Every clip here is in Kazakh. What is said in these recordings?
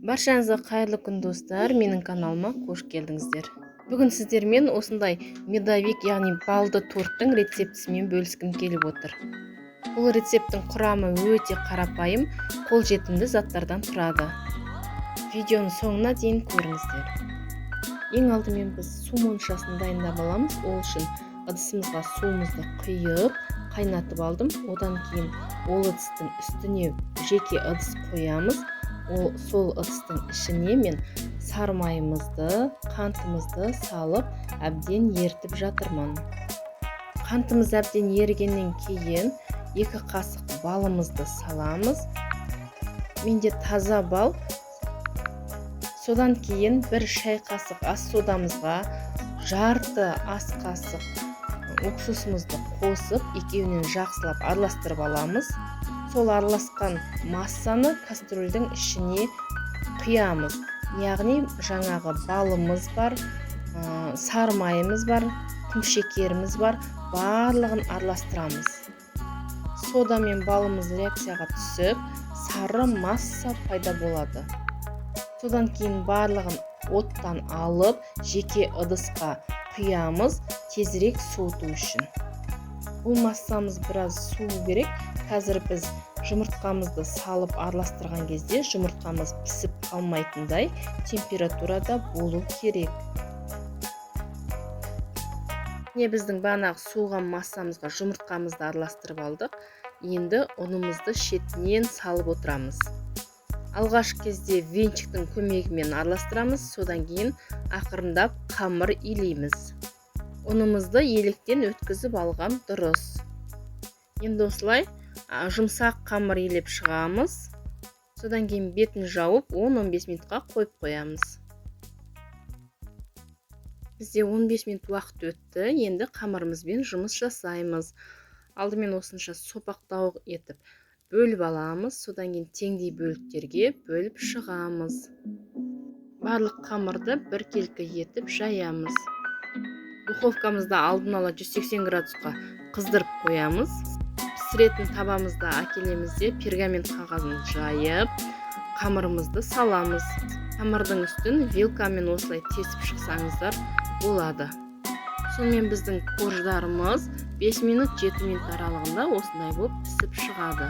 Баршаңызға қайырлы күн достар, менің каналыма қош келдіңіздер. Бүгін сіздермен осындай медовик, яғни балды торттың рецептісімен бөліскім келіп отыр. Бұл рецепттің құрамы өте қарапайым, қолжетімді заттардан тұрады. Видеоның соңына дейін көріңіздер. Ең алдымен біз су моншасын дайындап аламыз. Ол үшін ыдысымызға суымызды құйып, қайнатып алдым. Одан кейін ол ыдыстың үстіне жеке ыдыс қоямыз. Сол ыдыстың ішіне мен сары майымызды, қантымызды салып, әбден ертіп жатырмын. Қантымыз әбден ерігеннен кейін 2 қасық балымызды саламыз. Менде таза бал. Содан кейін 1 шай қасық ас содамызға жарты ас қасық уксусымызды қосып, екеуінен жақсылап араластырып аламыз. Сол араласқан массаны кастрөлдің ішіне құямыз. Яғни жаңағы балымыз бар, сары майымыз бар, құм шекеріміз бар, барлығын араластырамыз. Сода мен балымыз реакцияға түсіп, сары масса пайда болады. Содан кейін барлығын оттан алып, жеке ыдысқа құямыз, тезірек суыту үшін. Бұл массамыз біраз суу керек. Қазір біз жұмыртқамызды салып араластырған кезде жұмыртқамыз пісіп қалмайтындай температурада болу керек. Біздің бағанағы суыған массамызға жұмыртқамызды араластырып алдық. Енді ұнымызды шетінен салып отырамыз. Алғашқы кезде венчиктің көмегімен араластырамыз, содан кейін ақырындап қамыр илейміз. Ұнымызды електен өткізіп алған дұрыс. Енді осылай жұмсақ қамыр илеп шығамыз. Содан кейін бетін жауып 10-15 минутқа қойып қоямыз. Бізде 15 минут уақыт өтті. Енді қамырымызбен жұмыс жасаймыз. Алдымен осынша сопақтау етіп бөліп аламыз. Содан кейін теңдей бөліктерге бөліп шығамыз. Барлық қамырды біркелкі етіп жаямыз. Духовкамызда алдын ала 180 градусқа қыздырып қоямыз. Пісіретін табамызда әкелеміз де пергамент қағазын жайып, қамырымызды саламыз. Қамырдың үстін вилкамен осылай тесіп шықсаңыздар болады. Сонымен біздің корждарымыз 5 минут 7 минут аралығында осындай болып пісіп шығады.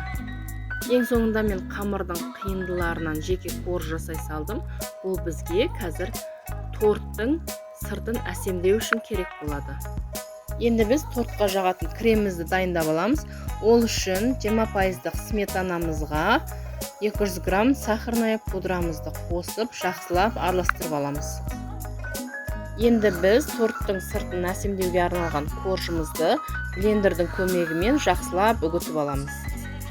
Ең соңында мен қамырдың қиындыларынан жеке корж жасай салдым. Бұл бізге қазір торттың сыртын әсемдеу үшін керек болады. Енді біз тортқа жағатын кремімізді дайындап аламыз. Ол үшін 20% сметанамызға 200 грамм сахарная пудрамызды қосып, жақсылап араластырып аламыз. Енді біз торттың сыртын әсемдеуге арналған коржымызды блендердің көмегімен жақсылап үгітіп аламыз.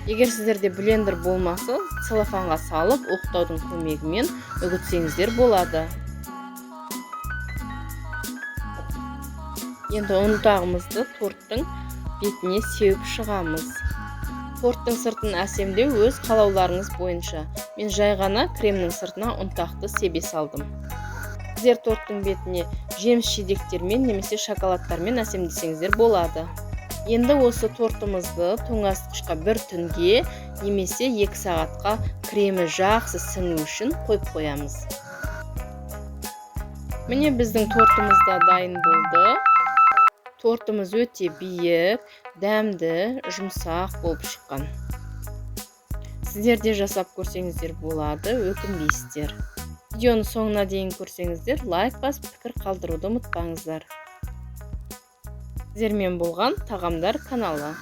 Егер сіздерде блендер болмаса, целлофанға салып, оқтаудың көмегімен үгітсеңіздер болады. Енді ұнтағымызды торттың бетіне сеуіп шығамыз. Торттың сыртын әсемдеу өз қалауларыңыз бойынша. Мен жай ғана кремнің сыртына ұнтақты себе салдым. Сіздер торттың бетіне жеміс-жидектермен немесе шоколадтармен әсемдесеңіздер болады. Енді осы тортымызды тоңазытқышқа 1 түнге немесе 2 сағатқа кремі жақсы сіңу үшін қойып қоямыз. Міне біздің тортымыз да дайын болды. Тортымыз өте биік, дәмді, жұмсақ болып шыққан. Сіздер де жасап көрсеңіздер болады, өкінбейсіздер. Видеоның соңына дейін көрсеңіздер, лайк басып, пікір қалдыруды ұмытпаңыздар. Сіздермен болған Тағамдар каналы.